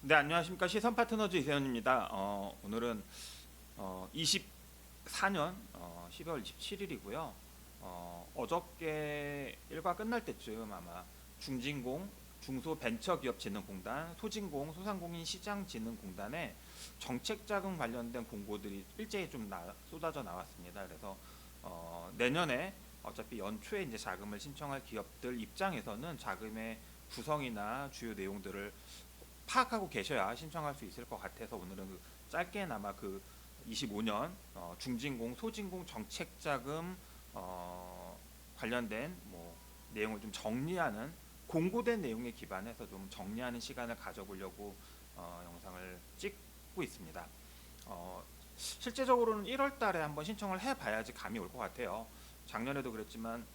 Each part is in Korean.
네, 안녕하십니까. 시선 파트너즈 이세현입니다. 오늘은 24년 12월 27일이고요. 어저께 일과 끝날 때쯤 아마 중진공, 중소벤처기업진흥공단, 소진공, 소상공인 시장진흥공단의 정책자금 관련된 공고들이 일제히 좀 쏟아져 나왔습니다. 그래서 내년에 어차피 연초에 이제 자금을 신청할 기업들 입장에서는 자금의 구성이나 주요 내용들을 파악하고 계셔야 신청할 수 있을 것 같아서 오늘은 짧게나마 25년 중진공, 소진공 정책자금 관련된 내용을 좀 정리하는 공고된 내용에 기반해서 좀 정리하는 시간을 가져보려고 영상을 찍고 있습니다. 실제적으로는 1월 달에 한번 신청을 해봐야지 감이 올 것 같아요. 작년에도 그랬지만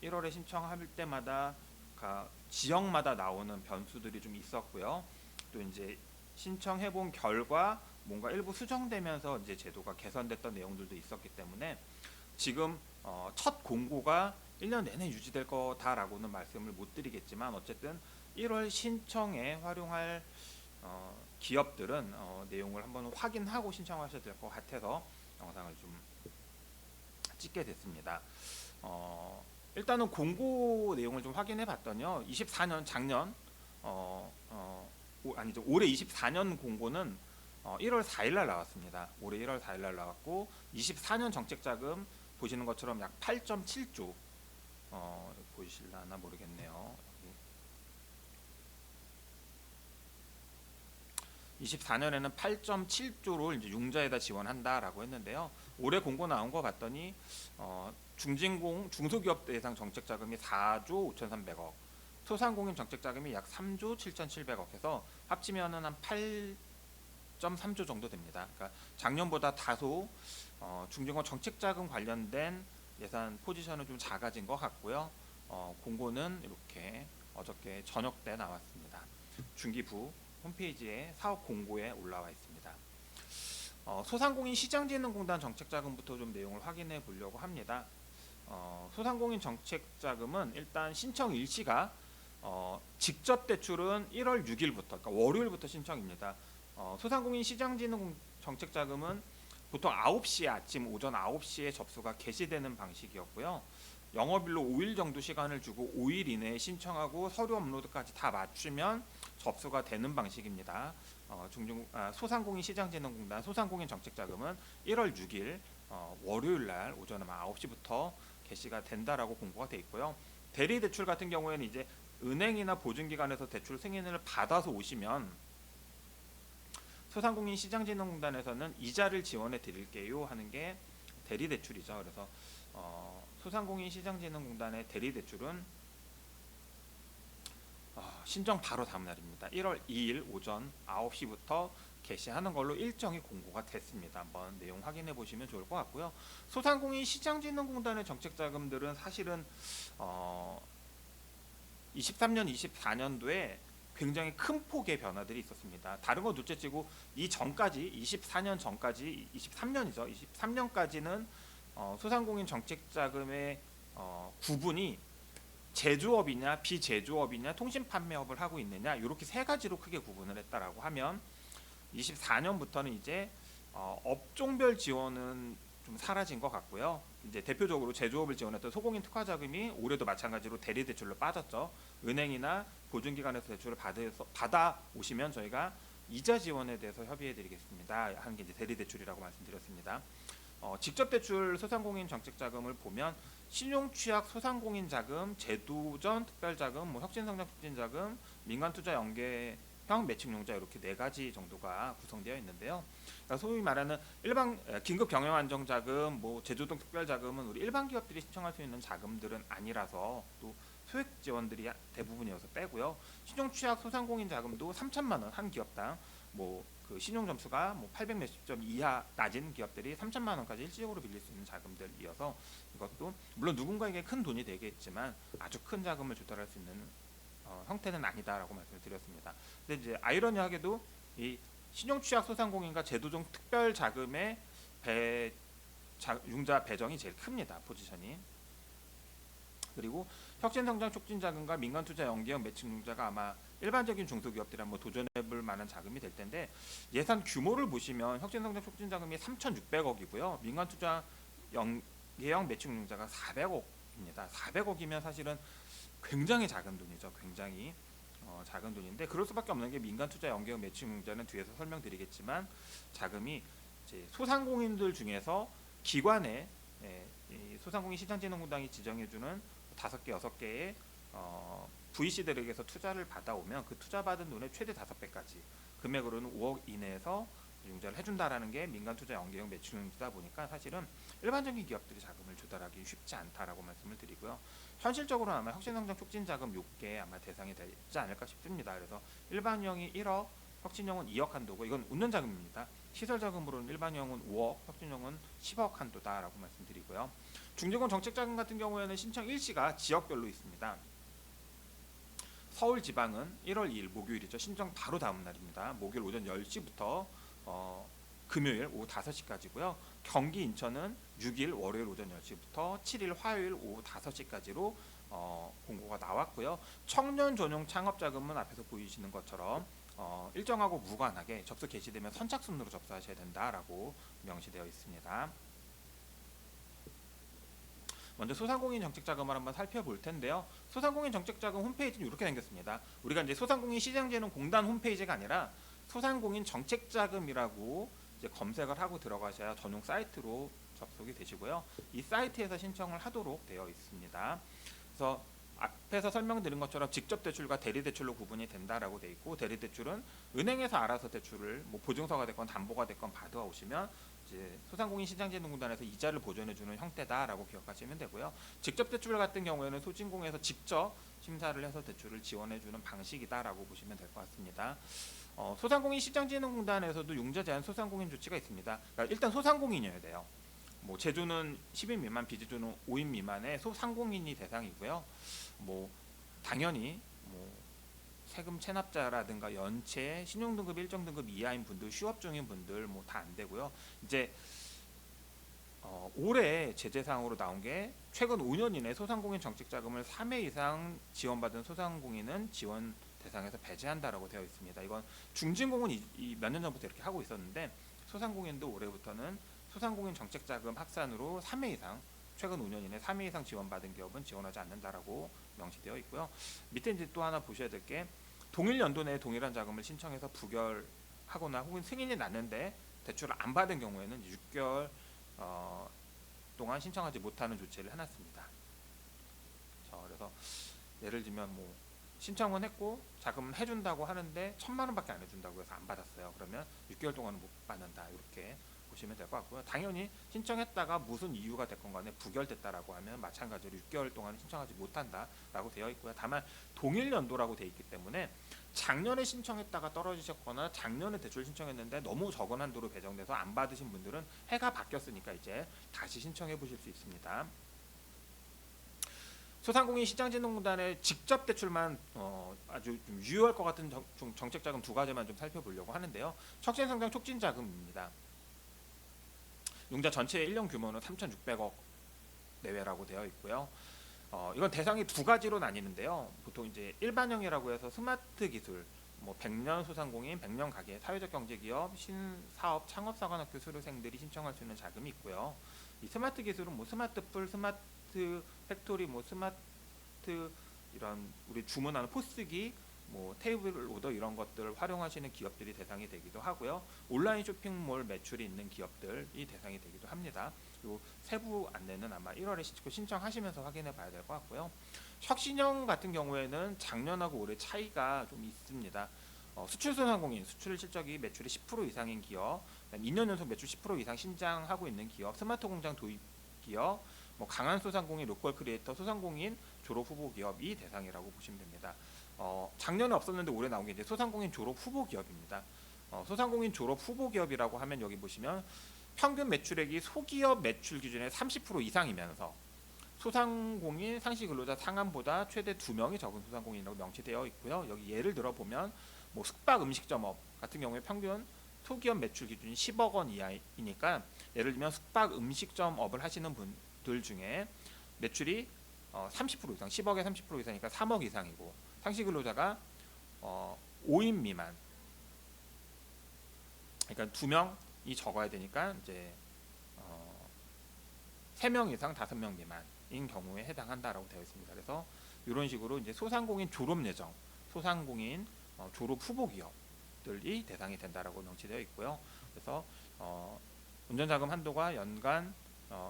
1월에 신청할 때마다 지역마다 나오는 변수들이 좀 있었고요. 또 이제 신청해본 결과 뭔가 일부 수정되면서 이제 제도가 개선됐던 내용들도 있었기 때문에 지금 첫 공고가 1년 내내 유지될 거다라고는 말씀을 못 드리겠지만 어쨌든 1월 신청에 활용할 기업들은 내용을 한번 확인하고 신청하셔야 될 것 같아서 영상을 좀 찍게 됐습니다. 일단은 공고 내용을 좀 확인해 봤더니요. 24년 작년 아니죠. 올해 24년 공고는 1월 4일 날 나왔습니다. 올해 1월 4일 날 나왔고 24년 정책자금 보시는 것처럼 약 8.7조 보이실라나 모르겠네요. 24년에는 8.7조를 이제 융자에다 지원한다라고 했는데요. 올해 공고 나온 거 봤더니 중진공 중소기업 대상 정책자금이 4조 5,300억, 소상공인 정책자금이 약 3조 7,700억 해서 합치면은 한 8.3조 정도 됩니다. 그러니까 작년보다 다소 중진공 정책자금 관련된 예산 포지션은 좀 작아진 것 같고요. 공고는 이렇게 어저께 저녁 때 나왔습니다. 중기부 홈페이지에 사업 공고에 올라와 있습니다. 소상공인 시장진흥공단 정책자금부터 좀 내용을 확인해 보려고 합니다. 소상공인 정책자금은 일단 신청 일시가 직접 대출은 1월 6일부터, 그러니까 월요일부터 신청입니다. 소상공인 시장진흥 정책자금은 보통 9시에 아침 오전 9시에 접수가 개시되는 방식이었고요. 영업일로 5일 정도 시간을 주고 5일 이내에 신청하고 서류 업로드까지 다 맞추면 접수가 되는 방식입니다. 소상공인 시장진흥공단 소상공인 정책자금은 1월 6일 월요일 날 오전 9시부터 개시가 된다라고 공고가 되어 있고요. 대리대출 같은 경우에는 이제 은행이나 보증기관에서 대출 승인을 받아서 오시면 소상공인 시장진흥공단에서는 이자를 지원해 드릴게요 하는 게 대리대출이죠. 그래서 소상공인 시장진흥공단의 대리대출은 신청 바로 다음 날입니다. 1월 2일 오전 9시부터 개시하는 걸로 일정이 공고가 됐습니다. 한번 내용 확인해 보시면 좋을 것 같고요. 소상공인 시장진흥공단의 정책자금들은 사실은 23년, 24년도에 굉장히 큰 폭의 변화들이 있었습니다. 다른 건 둘째치고 이 전까지 24년 전까지 23년이죠. 23년까지는 소상공인 정책자금의 구분이 제조업이냐 비제조업이냐 통신판매업을 하고 있느냐 이렇게 세 가지로 크게 구분을 했다라고 하면 24년부터는 이제 업종별 지원은 좀 사라진 것 같고요. 이제 대표적으로 제조업을 지원했던 소공인 특화자금이 올해도 마찬가지로 대리대출로 빠졌죠. 은행이나 보증기관에서 대출을 받아 오시면 저희가 이자 지원에 대해서 협의해드리겠습니다 하는 게 이제 대리대출이라고 말씀드렸습니다. 직접 대출 소상공인 정책자금을 보면 신용취약 소상공인 자금, 제도전 특별자금, 혁신성장 촉진자금, 민간투자 연계형 매칭용자 이렇게 네 가지 정도가 구성되어 있는데요. 그러니까 소위 말하는 일반 긴급 경영 안정자금, 제조동 특별자금은 우리 일반 기업들이 신청할 수 있는 자금들은 아니라서 또 소액 지원들이 대부분이어서 빼고요. 신용취약 소상공인 자금도 3천만 원 한 기업당 그 신용 점수가 800 몇십 점 이하 낮은 기업들이 3천만 원까지 일시적으로 빌릴 수 있는 자금들이어서 이것도 물론 누군가에게 큰 돈이 되겠지만 아주 큰 자금을 조달할 수 있는 형태는 아니다라고 말씀을 드렸습니다. 근데 이제 아이러니하게도 이 신용취약 소상공인과 제도종 특별 자금의 융자 배정이 제일 큽니다. 포지션이. 그리고 혁신성장 촉진자금과 민간투자 연계형 매칭융자가 아마 일반적인 중소기업들이 한번 도전해볼 만한 자금이 될 텐데, 예산 규모를 보시면 혁신성장 촉진 자금이 3,600억이고요. 민간 투자 예형 매칭 융자가 400억입니다. 400억이면 사실은 굉장히 작은 돈이죠. 굉장히 작은 돈인데, 그럴 수밖에 없는 게 민간 투자 연계형 매칭 융자는 뒤에서 설명드리겠지만 자금이 이제 소상공인들 중에서 기관에 이 소상공인 시장진흥공단이 지정해주는 5개, 6개의 VC들에게서 투자를 받아오면 그 투자받은 돈의 최대 5배까지 금액으로는 5억 이내에서 융자를 해준다라는 게 민간 투자 연계형 매칭 융자다 보니까 사실은 일반적인 기업들이 자금을 조달하기 쉽지 않다라고 말씀을 드리고요. 현실적으로 아마 혁신성장 촉진 자금 6개 아마 대상이 되지 않을까 싶습니다. 그래서 일반형이 1억, 혁신형은 2억 한도고, 이건 웃는 자금입니다. 시설 자금으로는 일반형은 5억, 혁신형은 10억 한도다라고 말씀드리고요. 중증권 정책 자금 같은 경우에는 신청 일시가 지역별로 있습니다. 서울 지방은 1월 2일 목요일이죠. 신청 바로 다음 날입니다. 목요일 오전 10시부터 금요일 오후 5시까지고요. 경기 인천은 6일 월요일 오전 10시부터 7일 화요일 오후 5시까지로 공고가 나왔고요. 청년 전용 창업 자금은 앞에서 보이시는 것처럼 일정하고 무관하게 접수 개시되면 선착순으로 접수하셔야 된다라고 명시되어 있습니다. 먼저 소상공인 정책자금을 한번 살펴볼 텐데요. 소상공인 정책자금 홈페이지는 이렇게 생겼습니다. 우리가 이제 소상공인 시장진흥공단 홈페이지가 아니라 소상공인 정책자금이라고 이제 검색을 하고 들어가셔야 전용 사이트로 접속이 되시고요. 이 사이트에서 신청을 하도록 되어 있습니다. 그래서 앞에서 설명드린 것처럼 직접 대출과 대리 대출로 구분이 된다라고 되어 있고, 대리 대출은 은행에서 알아서 대출을 뭐 보증서가 됐건 담보가 됐건 받아 오시면 이제 소상공인 시장진흥공단에서 이자를 보전해주는 형태다라고 기억하시면 되고요. 직접 대출 같은 경우에는 소진공에서 직접 심사를 해서 대출을 지원해주는 방식이다라고 보시면 될 것 같습니다. 소상공인 시장진흥공단에서도 융자 제한 소상공인 조치가 있습니다. 그러니까 일단 소상공인이어야 돼요. 뭐 제주는 10인 미만, 비제주는 5인 미만의 소상공인이 대상이고요. 뭐 당연히 뭐 세금 체납자라든가 연체, 신용등급 일정 등급 이하인 분들, 휴업 중인 분들 뭐 다 안 되고요. 이제 올해 제재사항으로 나온 게 최근 5년 이내 소상공인 정책자금을 3회 이상 지원받은 소상공인은 지원 대상에서 배제한다라고 되어 있습니다. 이건 중진공은 몇 년 전부터 이렇게 하고 있었는데, 소상공인도 올해부터는 소상공인 정책자금 확산으로 3회 이상, 최근 5년 이내 3회 이상 지원받은 기업은 지원하지 않는다라고 명시되어 있고요. 밑에 이제 또 하나 보셔야 될 게, 동일 연도 내에 동일한 자금을 신청해서 부결하거나 혹은 승인이 났는데 대출을 안 받은 경우에는 6개월 동안 신청하지 못하는 조치를 해놨습니다. 그래서 예를 들면 뭐 신청은 했고 자금은 해준다고 하는데 1,000만 원밖에 안 해준다고 해서 안 받았어요. 그러면 6개월 동안은 못 받는다, 이렇게 보시면 될 것 같고요. 당연히 신청했다가 무슨 이유가 됐건 간에 부결됐다라고 하면 마찬가지로 6개월 동안 신청하지 못한다라고 되어 있고요. 다만 동일 연도라고 되어 있기 때문에 작년에 신청했다가 떨어지셨거나 작년에 대출 신청했는데 너무 적은 한도로 배정돼서 안 받으신 분들은 해가 바뀌었으니까 이제 다시 신청해 보실 수 있습니다. 소상공인 시장진흥공단의 직접 대출만 아주 좀 유효할 것 같은 정책자금 2가지만 좀 살펴보려고 하는데요. 혁신성장 촉진자금입니다. 융자 전체 1년 규모는 3,600억 내외라고 되어 있고요. 이건 대상이 2가지로 나뉘는데요. 보통 이제 일반형이라고 해서 스마트 기술, 뭐 100년 소상공인, 100년 가게, 사회적 경제기업, 신사업, 창업사관학교 수료생들이 신청할 수 있는 자금이 있고요. 이 스마트 기술은 뭐 스마트풀, 스마트 팩토리, 뭐 스마트 이런 우리 주문하는 포스기, 뭐 테이블 오더 이런 것들을 활용하시는 기업들이 대상이 되기도 하고요. 온라인 쇼핑몰 매출이 있는 기업들이 대상이 되기도 합니다. 요 세부 안내는 아마 1월에 신청하시면서 확인해 봐야 될 것 같고요. 혁신형 같은 경우에는 작년하고 올해 차이가 좀 있습니다. 수출소상공인, 수출 실적이 매출이 10% 이상인 기업, 2년 연속 매출 10% 이상 신장하고 있는 기업, 스마트 공장 도입 기업, 뭐 강한 소상공인, 로컬 크리에이터, 소상공인 졸업 후보 기업이 대상이라고 보시면 됩니다. 작년에 없었는데 올해 나온 게 이제 소상공인 졸업 후보 기업입니다. 소상공인 졸업 후보 기업이라고 하면 여기 보시면 평균 매출액이 소기업 매출 기준의 30% 이상이면서 소상공인 상시 근로자 상한보다 최대 2명이 적은 소상공인이라고 명시되어 있고요. 여기 예를 들어 보면 뭐 숙박 음식점업 같은 경우에 평균 소기업 매출 기준이 10억 원 이하이니까, 예를 들면 숙박 음식점업을 하시는 분들 중에 매출이 30% 이상, 10억에 30% 이상이니까 3억 이상이고, 상시 근로자가 5인 미만, 그러니까 2명이 적어야 되니까 이제 3명 이상 5명 미만인 경우에 해당한다라고 되어 있습니다. 그래서 이런 식으로 이제 소상공인 졸업 예정, 소상공인 졸업 후보 기업들이 대상이 된다라고 명시되어 있고요. 그래서 운전자금 한도가 연간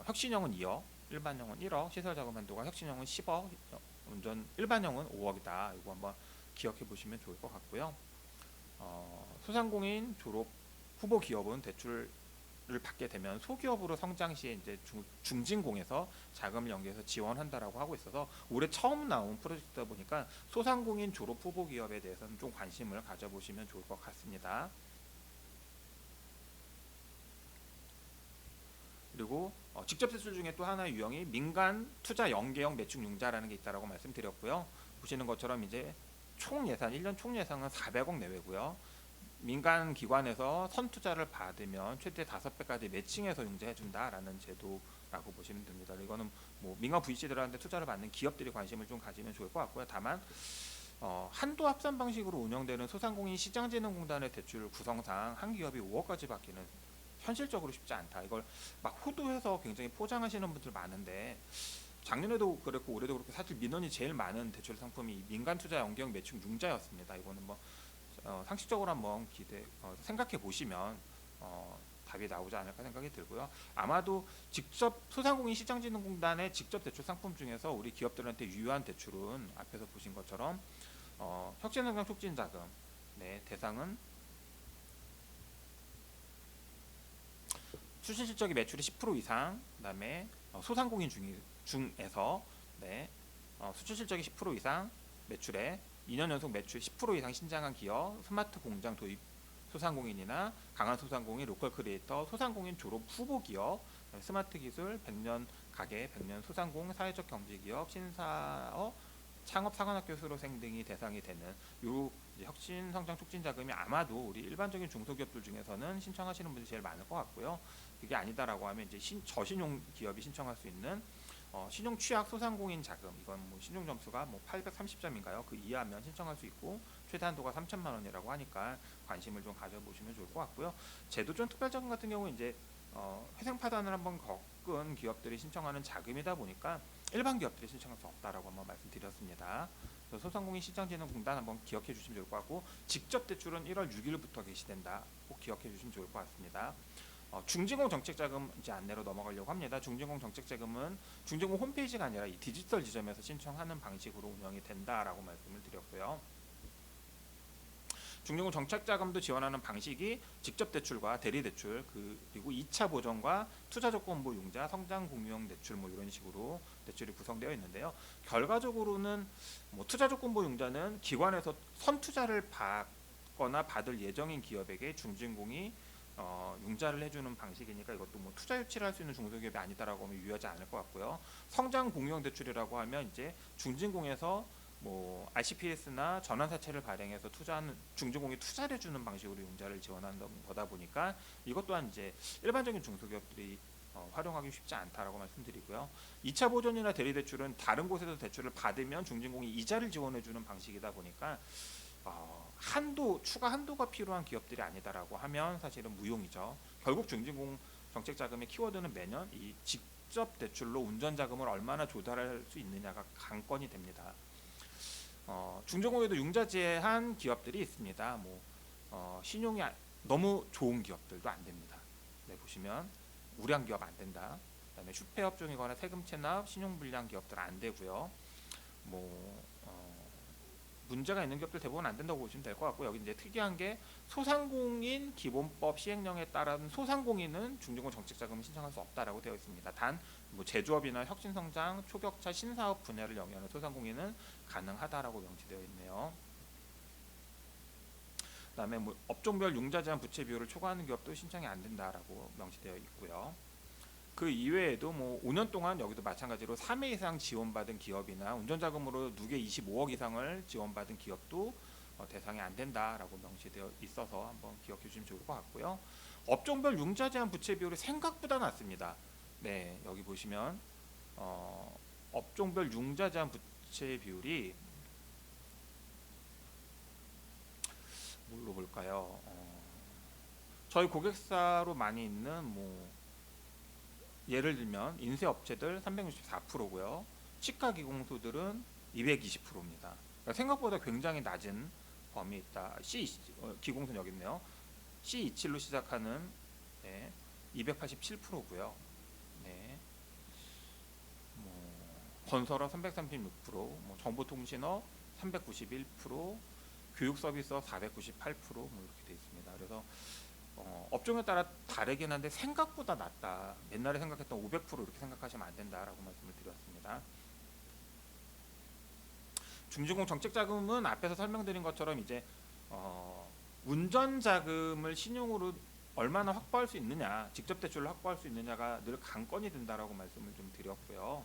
혁신형은 2억, 일반형은 1억, 시설자금 한도가 혁신형은 10억, 일반형은 5억이다. 이거 한번 기억해 보시면 좋을 것 같고요. 소상공인 졸업 후보 기업은 대출을 받게 되면 소기업으로 성장 시에 이제 중진공에서 자금을 연계해서 지원한다라고 하고 있어서 올해 처음 나온 프로젝트다 보니까 소상공인 졸업 후보 기업에 대해서는 좀 관심을 가져보시면 좋을 것 같습니다. 그리고 직접 대출 중에 또 하나의 유형이 민간 투자 연계형 매축 융자라는 게 있다라고 말씀드렸고요. 보시는 것처럼 이제 총 예산 1년 총 예산은 400억 내외고요. 민간 기관에서 선투자를 받으면 최대 5배까지 매칭해서 융자해 준다라는 제도라고 보시면 됩니다. 이거는 뭐 민간 VC들한테 투자를 받는 기업들이 관심을 좀 가지면 좋을 것 같고요. 다만 한도 합산 방식으로 운영되는 소상공인 시장진흥공단의 대출 구성상 한 기업이 5억까지 받기는 현실적으로 쉽지 않다. 이걸 막 호도해서 굉장히 포장하시는 분들 많은데 작년에도 그랬고 올해도 그렇고 사실 민원이 제일 많은 대출 상품이 민간 투자 연계형 매축 융자였습니다. 이거는 뭐 상식적으로 한번 생각해 보시면 답이 나오지 않을까 생각이 들고요. 아마도 직접 소상공인 시장진흥공단의 직접 대출 상품 중에서 우리 기업들한테 유효한 대출은 앞에서 보신 것처럼 혁신성장 촉진자금, 네, 대상은 추진 실적이 매출의 10% 이상, 그다음에 소상공인 중에서 네, 수출 실적이 10% 이상 매출에 2년 연속 매출 10% 이상 신장한 기업, 스마트 공장 도입 소상공인이나 강한 소상공인, 로컬 크리에이터, 소상공인 졸업 후보 기업, 스마트 기술, 100년 가게, 100년 소상공, 사회적 경제 기업, 신사업, 창업 사관학교 수료생 등이 대상이 되는 요 혁신 성장 촉진 자금이 아마도 우리 일반적인 중소기업들 중에서는 신청하시는 분들이 제일 많을 것 같고요. 그게 아니다라고 하면 이제 저신용 기업이 신청할 수 있는 신용 취약 소상공인 자금, 이건 뭐 신용 점수가 뭐 830점인가요? 그 이하면 신청할 수 있고 최대 한도가 3천만 원이라고 하니까 관심을 좀 가져보시면 좋을 것 같고요. 제도전 특별자금 같은 경우 이제 회생 파단을 한번 겪은 기업들이 신청하는 자금이다 보니까 일반 기업들이 신청할 수 없다라고 한번 말씀드렸습니다. 소상공인 시장진흥공단 한번 기억해 주시면 좋을 것 같고 직접 대출은 1월 6일부터 개시된다. 꼭 기억해 주시면 좋을 것 같습니다. 중진공 정책자금 이제 안내로 넘어가려고 합니다. 중진공 정책자금은 중진공 홈페이지가 아니라 이 디지털 지점에서 신청하는 방식으로 운영이 된다라고 말씀을 드렸고요. 중진공 정책자금도 지원하는 방식이 직접 대출과 대리 대출, 그리고 2차 보전과 투자조건부 융자, 성장 공유형 대출 뭐 이런 식으로 대출이 구성되어 있는데요. 결과적으로는 뭐 투자조건부 융자는 기관에서 선투자를 받거나 받을 예정인 기업에게 중진공이 융자를 해주는 방식이니까 이것도 뭐 투자 유치를 할 수 있는 중소기업이 아니다라고 하면 유효하지 않을 것 같고요. 성장 공유형 대출이라고 하면 이제 중진공에서 뭐 RCPS나 전환사채를 발행해서 투자하는 중진공이 투자를 해주는 방식으로 융자를 지원하는 거다 보니까 이것 또한 이제 일반적인 중소기업들이 활용하기 쉽지 않다라고 말씀드리고요. 2차 보전이나 대리대출은 다른 곳에서 대출을 받으면 중진공이 이자를 지원해주는 방식이다 보니까 추가 한도가 필요한 기업들이 아니다라고 하면 사실은 무용이죠. 결국 중진공 정책자금의 키워드는 매년 이 직접 대출로 운전자금을 얼마나 조달할 수 있느냐가 관건이 됩니다. 중진공에도 융자 제한 기업들이 있습니다. 신용이 너무 좋은 기업들도 안 됩니다. 네, 보시면 우량 기업 안 된다. 그다음에 슈폐업종이거나 세금 체납, 신용 불량 기업들 안 되고요. 문제가 있는 기업들 대부분 안 된다고 보시면 될 것 같고, 여기 이제 특이한 게 소상공인 기본법 시행령에 따른 소상공인은 중진공 정책자금을 신청할 수 없다라고 되어 있습니다. 단 제조업이나 혁신성장, 초격차 신사업 분야를 영위하는 소상공인은 가능하다라고 명시되어 있네요. 그다음에 업종별 융자 제한 부채 비율을 초과하는 기업도 신청이 안 된다라고 명시되어 있고요. 그 이외에도 5년 동안 여기도 마찬가지로 3회 이상 지원받은 기업이나 운전자금으로 누계 25억 이상을 지원받은 기업도 대상이 안 된다라고 명시되어 있어서 한번 기억해 주시면 좋을 것 같고요. 업종별 융자 제한 부채 비율이 생각보다 낮습니다. 네, 여기 보시면 업종별 융자 제한 부채 비율이 볼까요? 저희 고객사로 많이 있는 뭐 예를 들면 인쇄업체들 364%고요. 치과 기공소들은 220%입니다. 그러니까 생각보다 굉장히 낮은 범위 있다. 기공소는 여기 있네요. C27로 시작하는 네, 287%고요. 네. 건설업 336%, 뭐 정보통신업 391%, 교육서비스업 498%뭐 이렇게 돼 있습니다. 그래서 업종에 따라 다르긴 한데 생각보다 낮다. 옛날에 생각했던 500% 이렇게 생각하시면 안 된다라고 말씀을 드렸습니다. 중진공 정책자금은 앞에서 설명드린 것처럼 이제 운전자금을 신용으로 얼마나 확보할 수 있느냐, 직접 대출을 확보할 수 있느냐가 늘 관건이 된다라고 말씀을 좀 드렸고요.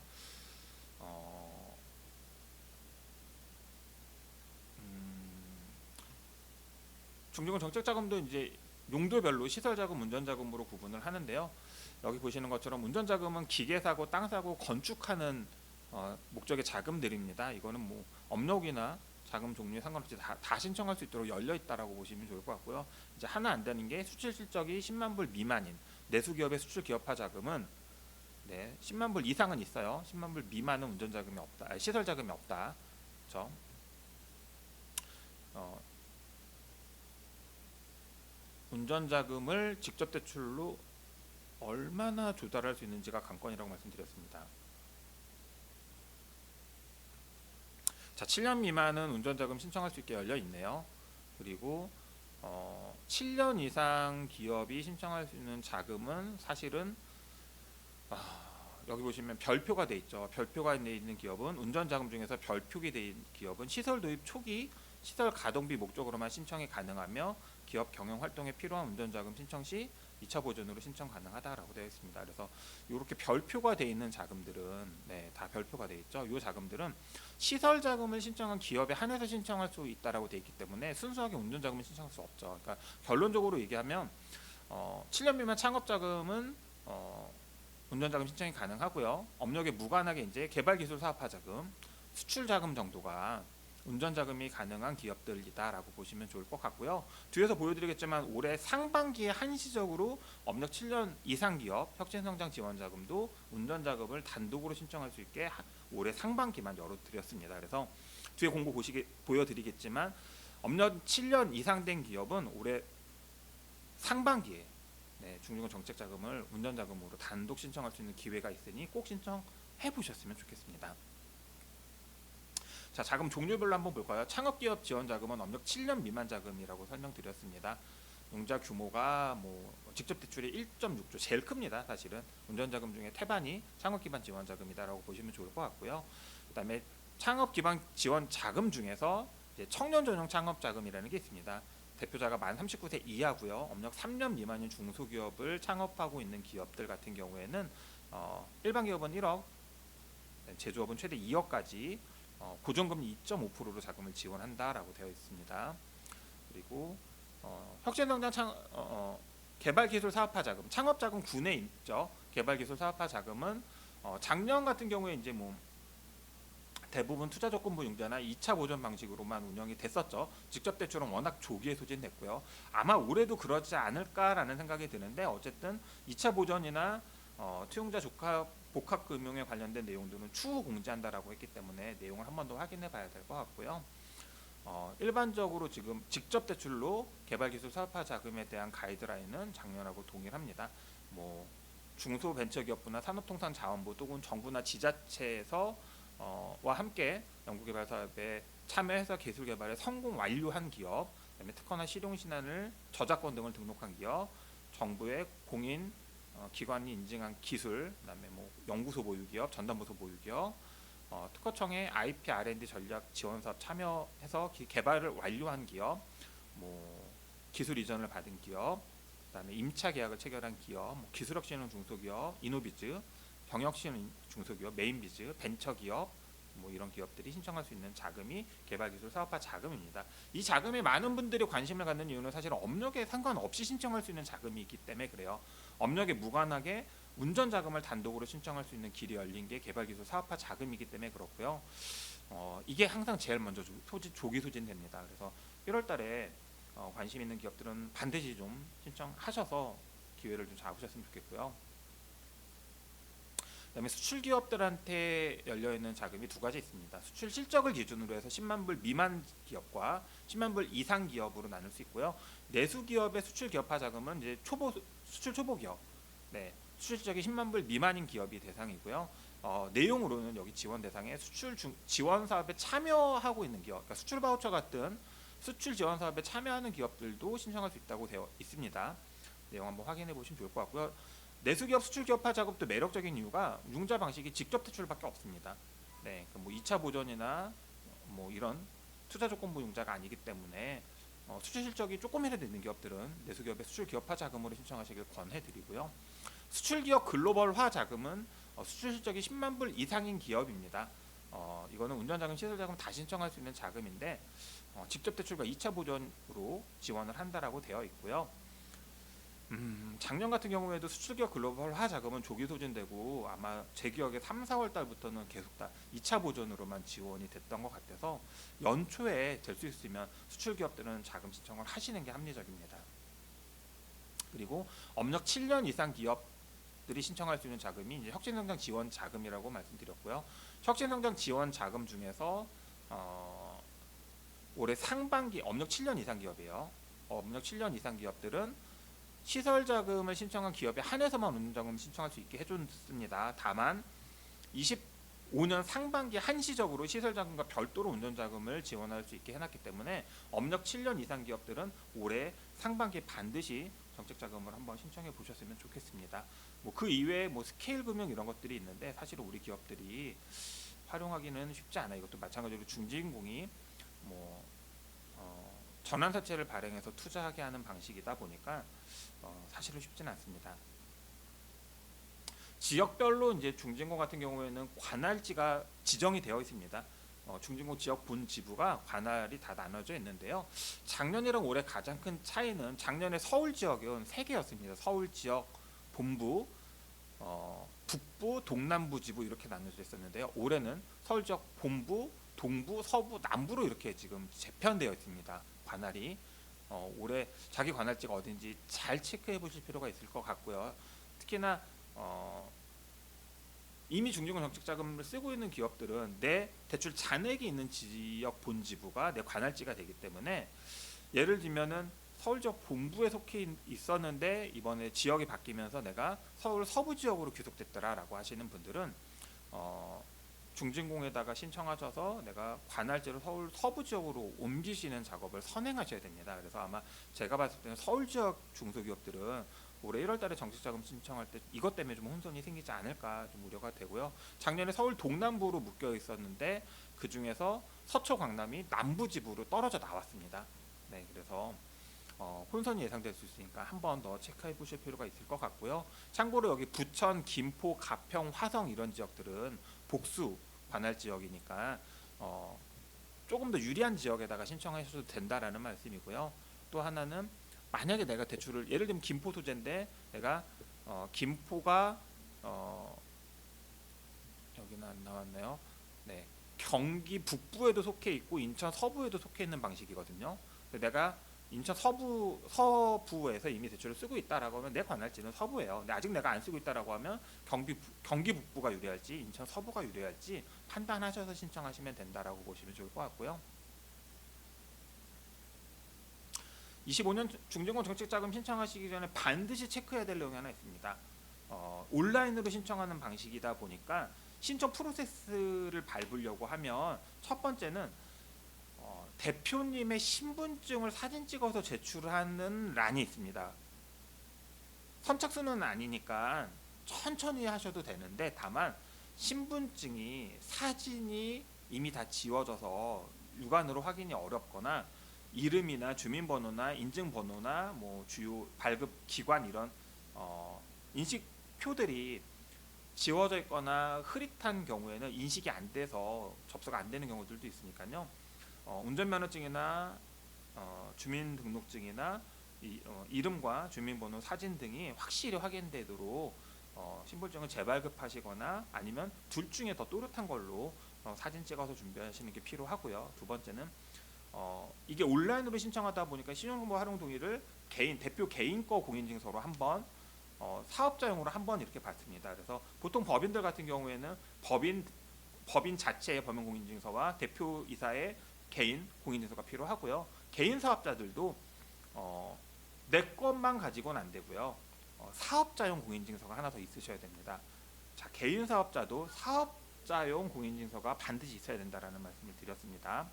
중진공 정책자금도 이제 용도별로 시설자금, 운전자금으로 구분을 하는데요. 여기 보시는 것처럼 운전자금은 기계사고, 땅사고, 건축하는 목적의 자금들입니다. 이거는 뭐 업력이나 자금 종류에 상관없이 다 신청할 수 있도록 열려 있다라고 보시면 좋을 것 같고요. 이제 하나 안 되는 게 수출 실적이 10만 불 미만인 내수기업의 수출 기업화 자금은 10만 불 이상은 있어요. 10만 불 미만은 운전자금이 없다, 시설 자금이 없다. 그렇죠? 운전자금을 직접 대출로 얼마나 조달할 수 있는지가 관건이라고 말씀드렸습니다. 자, 7년 미만은 운전자금 신청할 수 있게 열려 있네요. 그리고 7년 이상 기업이 신청할 수 있는 자금은 사실은 여기 보시면 별표가 돼 있죠. 별표가 돼 있는 기업은 운전자금 중에서 별표기 돼 있는 기업은 시설 도입 초기 시설 가동비 목적으로만 신청이 가능하며 기업 경영 활동에 필요한 운전자금 신청 시 2차 보전으로 신청 가능하다라고 되어 있습니다. 그래서 이렇게 별표가 되어 있는 자금들은 다 별표가 되어 있죠. 이 자금들은 시설 자금을 신청한 기업에 한해서 신청할 수 있다라고 되어 있기 때문에 순수하게 운전자금을 신청할 수 없죠. 그러니까 결론적으로 얘기하면 7년 미만 창업자금은 운전자금 신청이 가능하고요. 업력에 무관하게 이제 개발기술 사업화 자금, 수출 자금 정도가 운전자금이 가능한 기업들이다라고 보시면 좋을 것 같고요. 뒤에서 보여드리겠지만 올해 상반기에 한시적으로 업력 7년 이상 기업 혁신성장 지원자금도 운전자금을 단독으로 신청할 수 있게 올해 상반기만 열어드렸습니다. 그래서 뒤에 공고 보여드리겠지만 업력 7년 이상 된 기업은 올해 상반기에 중진공 정책자금을 운전자금으로 단독 신청할 수 있는 기회가 있으니 꼭 신청해 보셨으면 좋겠습니다. 자, 자금 종류별로 한번 볼까요? 창업기업 지원자금은 업력 7년 미만 자금이라고 설명드렸습니다. 융자 규모가 뭐 직접 대출이 1.6조 제일 큽니다. 사실은 운전자금 중에 태반이 창업기반 지원자금이다라고 보시면 좋을 것 같고요. 그다음에 창업기반 지원 자금 중에서 이제 청년 전용 창업자금이라는 게 있습니다. 대표자가 만 39세 이하고요. 업력 3년 미만인 중소기업을 창업하고 있는 기업들 같은 경우에는 일반 기업은 1억, 제조업은 최대 2억까지 고정금리 2.5%로 자금을 지원한다라고 되어 있습니다. 그리고 혁신성장 개발기술 사업화 자금, 창업자금 9내 있죠. 개발기술 사업화 자금은 작년 같은 경우에 이제 뭐 대부분 투자조건부 융자나 2차 보전 방식으로만 운영이 됐었죠. 직접 대출은 워낙 조기에 소진됐고요. 아마 올해도 그러지 않을까라는 생각이 드는데 어쨌든 2차 보전이나 투용자 복합금융에 관련된 내용들은 추후 공지한다라고 했기 때문에 내용을 한 번 더 확인해 봐야 될 것 같고요. 일반적으로 지금 직접 대출로 개발기술 사업화 자금에 대한 가이드라인은 작년하고 동일합니다. 뭐 중소벤처기업부나 산업통상자원부 또는 정부나 지자체에서 와 함께 연구개발 사업에 참여해서 기술 개발에 성공 완료한 기업, 그다음에 특허나 실용 신안을 저작권 등을 등록한 기업, 정부의 공인 기관이 인증한 기술, 그다음에 뭐 연구소 보유기업, 전담부서 보유기업, 특허청의 IP R&D 전략 지원 사업 참여해서 개발을 완료한 기업, 뭐 기술 이전을 받은 기업, 그다음에 임차 계약을 체결한 기업, 뭐 기술혁신형 중소기업, 이노비즈, 경영신 중소기업, 메인비즈, 벤처기업 뭐 이런 기업들이 신청할 수 있는 자금이 개발기술 사업화 자금입니다. 이 자금에 많은 분들이 관심을 갖는 이유는 사실 업력에 상관없이 신청할 수 있는 자금이 있기 때문에 그래요. 업력에 무관하게 운전자금을 단독으로 신청할 수 있는 길이 열린 게 개발기술 사업화 자금이기 때문에 그렇고요. 이게 항상 제일 먼저 조기 소진됩니다. 그래서 1월 달에 관심 있는 기업들은 반드시 좀 신청하셔서 기회를 좀 잡으셨으면 좋겠고요. 그다음에 수출 기업들한테 열려 있는 자금이 두 가지 있습니다. 수출 실적을 기준으로 해서 10만 불 미만 기업과 10만 불 이상 기업으로 나눌 수 있고요. 내수 기업의 수출 기업화 자금은 이제 수출 초보 기업, 네, 수출 실적이 10만 불 미만인 기업이 대상이고요. 내용으로는 여기 지원 대상에 지원 사업에 참여하고 있는 기업, 그러니까 수출 바우처 같은 수출 지원 사업에 참여하는 기업들도 신청할 수 있다고 되어 있습니다. 내용 한번 확인해 보시면 좋을 것 같고요. 내수기업 수출기업화 작업도 매력적인 이유가 융자 방식이 직접 대출밖에 없습니다. 네, 뭐 2차 보전이나 뭐 이런 투자 조건부 융자가 아니기 때문에 수출 실적이 조금이라도 있는 기업들은 내수기업의 수출기업화 자금으로 신청하시길 권해드리고요. 수출기업 글로벌화 자금은 수출 실적이 10만 불 이상인 기업입니다. 이거는 운전자금, 시설자금 다 신청할 수 있는 자금인데 직접 대출과 2차 보전으로 지원을 한다라고 되어 있고요. 작년 같은 경우에도 수출기업 글로벌화 자금은 조기 소진되고 아마 제 기억에 3, 4월 달부터는 계속 다 2차 보전으로만 지원이 됐던 것 같아서 연초에 될 수 있으면 수출기업들은 자금 신청을 하시는 게 합리적입니다. 그리고 업력 7년 이상 기업들이 신청할 수 있는 자금이 이제 혁신성장 지원 자금이라고 말씀드렸고요. 혁신성장 지원 자금 중에서 올해 상반기 업력 7년 이상 기업이에요. 업력 7년 이상 기업들은 시설 자금을 신청한 기업에 한해서만 운전자금 신청할 수 있게 해줬습니다. 다만 25년 상반기 한시적으로 시설 자금과 별도로 운전자금을 지원할 수 있게 해놨기 때문에 업력 7년 이상 기업들은 올해 상반기에 반드시 정책 자금을 한번 신청해 보셨으면 좋겠습니다. 뭐 그 이외에 뭐 스케일 금융 이런 것들이 있는데 사실 우리 기업들이 활용하기는 쉽지 않아요. 이것도 마찬가지로 중진공이 뭐 전환사채를 발행해서 투자하게 하는 방식이다 보니까 사실은 쉽지는 않습니다. 지역별로 이제 중진공 같은 경우에는 관할지가 지정이 되어 있습니다. 중진공 지역 본 지부가 관할이 다 나눠져 있는데요. 작년이랑 올해 가장 큰 차이는 작년에 서울 지역은 3개였습니다. 서울 지역 본부, 북부, 동남부 지부 이렇게 나눠져 있었는데요. 올해는 서울 지역 본부, 동부, 서부, 남부로 이렇게 지금 재편되어 있습니다. 관할이 올해 자기 관할지가 어딘지 잘 체크해 보실 필요가 있을 것 같고요. 특히나 이미 중진공 정책 자금을 쓰고 있는 기업들은 내 대출 잔액이 있는 지역 본지부가 내 관할지가 되기 때문에 예를 들면은 서울 지역 본부에 속해 있었는데 이번에 지역이 바뀌면서 내가 서울 서부 지역으로 귀속됐더라라고 하시는 분들은 중진공에다가 신청하셔서 내가 관할지로 서울 서부 지역으로 옮기시는 작업을 선행하셔야 됩니다. 그래서 아마 제가 봤을 때는 서울 지역 중소기업들은 올해 1월달에 정책자금 신청할 때 이것 때문에 좀 혼선이 생기지 않을까 좀 우려가 되고요. 작년에 서울 동남부로 묶여 있었는데 그 중에서 서초 광남이 남부 지부로 떨어져 나왔습니다. 네, 그래서 혼선이 예상될 수 있으니까 한 번 더 체크해 보실 필요가 있을 것 같고요. 참고로 여기 부천, 김포, 가평, 화성 이런 지역들은 복수 관할 지역이니까 조금 더 유리한 지역에다가 신청하셔도 된다라는 말씀이고요. 또 하나는 만약에 내가 대출을 예를 들면 김포 소재인데 내가 김포가 여기는 안 나왔네요. 네, 경기 북부에도 속해 있고 인천 서부에도 속해 있는 방식이거든요. 내가 인천 서부에서 이미 대출을 쓰고 있다라고 하면 내 관할지는 서부예요. 근데 아직 내가 안 쓰고 있다라고 하면 경기 북부가 유리할지 인천 서부가 유리할지 판단하셔서 신청하시면 된다라고 보시면 좋을 것 같고요. 25년 중진공 정책자금 신청하시기 전에 반드시 체크해야 될 내용이 하나 있습니다. 온라인으로 신청하는 방식이다 보니까 신청 프로세스를 밟으려고 하면 첫 번째는 대표님의 신분증을 사진 찍어서 제출하는 란이 있습니다. 선착순은 아니니까 천천히 하셔도 되는데 다만 신분증이 사진이 이미 다 지워져서 육안으로 확인이 어렵거나 이름이나 주민번호나 인증번호나 뭐 주요 발급 기관 이런 인식표들이 지워져 있거나 흐릿한 경우에는 인식이 안 돼서 접수가 안 되는 경우들도 있으니까요. 운전면허증이나 주민등록증이나 이름과 주민번호, 사진 등이 확실히 확인되도록 신분증을 재발급하시거나 아니면 둘 중에 더 또렷한 걸로 사진 찍어서 준비하시는 게 필요하고요. 두 번째는 이게 온라인으로 신청하다 보니까 신용정보 활용 동의를 대표 개인 거 공인증서로 한번 사업자용으로 한번 이렇게 받습니다. 그래서 보통 법인들 같은 경우에는 법인 자체의 법인 공인증서와 대표이사의 개인 공인증서가 필요하고요. 개인 사업자들도 내 것만 가지고는 안 되고요. 사업자용 공인증서가 하나 더 있으셔야 됩니다. 자, 개인 사업자도 사업자용 공인증서가 반드시 있어야 된다라는 말씀을 드렸습니다.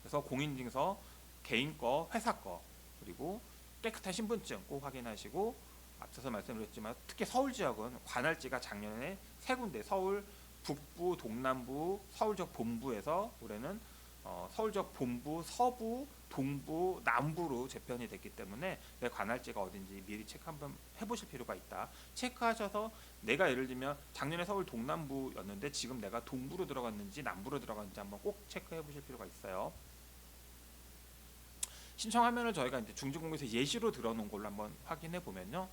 그래서 공인증서, 개인 거, 회사 거, 그리고 깨끗한 신분증 꼭 확인하시고, 앞서서 말씀드렸지만 특히 서울 지역은 관할지가 작년에 3군데, 서울 북부, 동남부, 서울 지역 본부에서 올해는 서울 지역 본부, 서부, 동부, 남부로 재편이 됐기 때문에 내 관할지가 어딘지 미리 체크 한번 해보실 필요가 있다. 체크하셔서 내가 예를 들면 작년에 서울 동남부였는데 지금 내가 동부로 들어갔는지 남부로 들어갔는지 한번 꼭 체크해 보실 필요가 있어요. 신청하면은 저희가 이제 중진공에서 예시로 들어놓은 걸로 한번 확인해 보면요.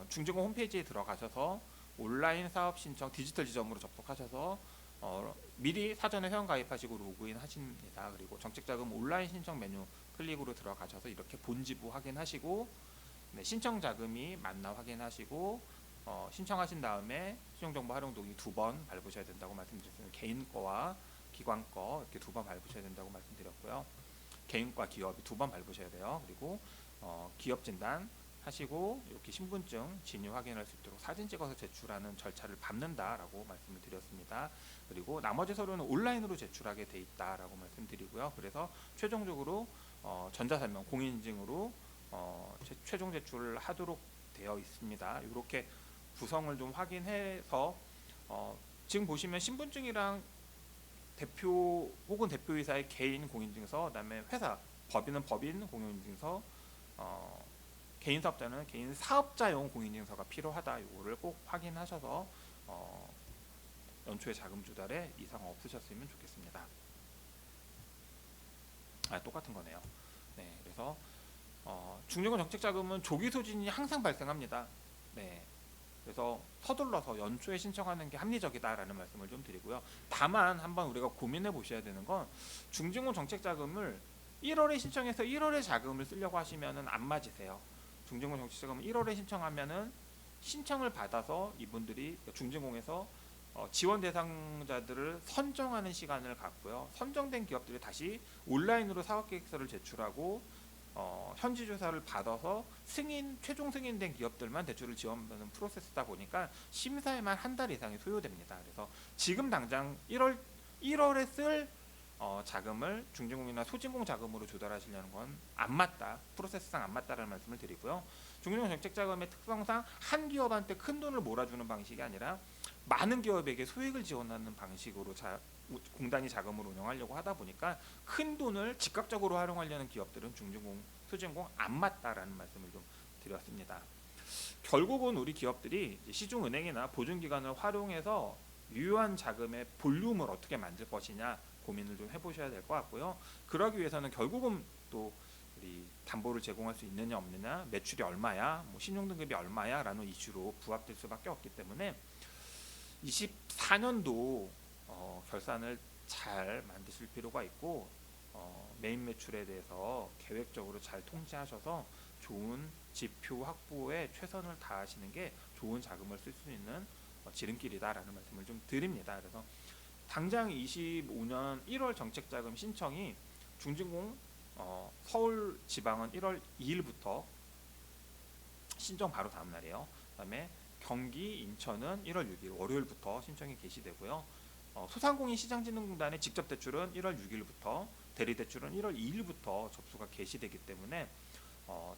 중진공 홈페이지에 들어가셔서 온라인 사업 신청 디지털 지점으로 접속하셔서 미리 사전에 회원 가입하시고 로그인 하십니다. 그리고 정책자금 온라인 신청 메뉴 클릭으로 들어가셔서 이렇게 본지부 확인하시고, 네, 신청 자금이 맞나 확인하시고, 신청하신 다음에 신용정보 활용 동의 2번 밟으셔야 된다고 말씀드렸습니다. 개인 거와 기관 거 이렇게 2번 밟으셔야 된다고 말씀드렸고요. 개인과 기업이 2번 밟으셔야 돼요. 그리고 기업 진단 하시고 이렇게 신분증 진위 확인할 수 있도록 사진 찍어서 제출하는 절차를 밟는다라고 말씀을 드렸습니다. 그리고 나머지 서류는 온라인으로 제출하게 돼 있다라고 말씀드리고요. 그래서 최종적으로 전자설명 공인인증으로 최종 제출을 하도록 되어 있습니다. 이렇게 구성을 좀 확인해서 지금 보시면 신분증이랑 대표 혹은 대표이사의 개인 공인증서, 그다음에 회사 법인은 법인 공인증서, 개인 사업자는 개인 사업자용 공인증서가 필요하다. 이거를 꼭 확인하셔서 연초에 자금 조달에 이상 없으셨으면 좋겠습니다. 똑같은 거네요. 네, 그래서 중증권 정책자금은 조기 소진이 항상 발생합니다. 네. 그래서 서둘러서 연초에 신청하는 게 합리적이다라는 말씀을 좀 드리고요. 다만 한번 우리가 고민해 보셔야 되는 건 중증권 정책자금을 1월에 신청해서 1월에 자금을 쓰려고 하시면은 안 맞으세요. 중증권 정책자금을 1월에 신청하면은 신청을 받아서 이분들이 중증공에서 지원 대상자들을 선정하는 시간을 갖고요. 선정된 기업들이 다시 온라인으로 사업계획서를 제출하고 현지 조사를 받아서 최종 승인된 기업들만 대출을 지원하는 프로세스다 보니까 심사에만 한 달 이상이 소요됩니다. 그래서 지금 당장 1월에 쓸 자금을 중진공이나 소진공 자금으로 조달하시려는 건 안 맞다. 프로세스상 안 맞다라는 말씀을 드리고요. 중진공 정책자금의 특성상 한 기업한테 큰 돈을 몰아주는 방식이 아니라 많은 기업에게 소액을 지원하는 방식으로 공단이 자금을 운영하려고 하다 보니까 큰 돈을 즉각적으로 활용하려는 기업들은 중진공, 소진공 안 맞다라는 말씀을 좀 드렸습니다. 결국은 우리 기업들이 시중은행이나 보증기관을 활용해서 유효한 자금의 볼륨을 어떻게 만들 것이냐 고민을 좀 해보셔야 될 것 같고요. 그러기 위해서는 결국은 또 우리 담보를 제공할 수 있느냐 없느냐, 매출이 얼마야, 신용등급이 얼마야 라는 이슈로 부합될 수밖에 없기 때문에 24년도 결산을 잘 만드실 필요가 있고 메인 매출에 대해서 계획적으로 잘 통제하셔서 좋은 지표 확보에 최선을 다하시는 게 좋은 자금을 쓸 수 있는 지름길이다라는 말씀을 좀 드립니다. 그래서 당장 25년 1월 정책자금 신청이 중진공 서울 지방은 1월 2일부터 신청 바로 다음 날이에요. 그다음에 경기, 인천은 1월 6일 월요일부터 신청이 개시되고요. 소상공인 시장진흥공단의 직접 대출은 1월 6일부터, 대리 대출은 1월 2일부터 접수가 개시되기 때문에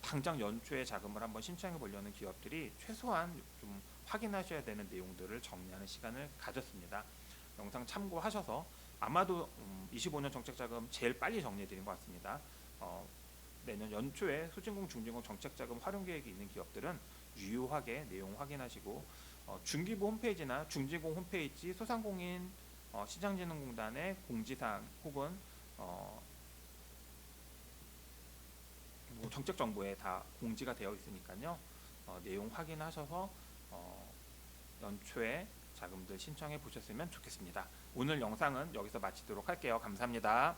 당장 연초에 자금을 한번 신청해 보려는 기업들이 최소한 좀 확인하셔야 되는 내용들을 정리하는 시간을 가졌습니다. 영상 참고하셔서 아마도 25년 정책자금 제일 빨리 정리해 드린 것 같습니다. 내년 연초에 소진공, 중진공 정책자금 활용 계획이 있는 기업들은 유효하게 내용 확인하시고 중기부 홈페이지나 중진공 홈페이지, 소상공인 시장진흥공단의 공지사항 혹은 정책 정보에 다 공지가 되어 있으니까요. 내용 확인하셔서 연초에 자금들 신청해 보셨으면 좋겠습니다. 오늘 영상은 여기서 마치도록 할게요. 감사합니다.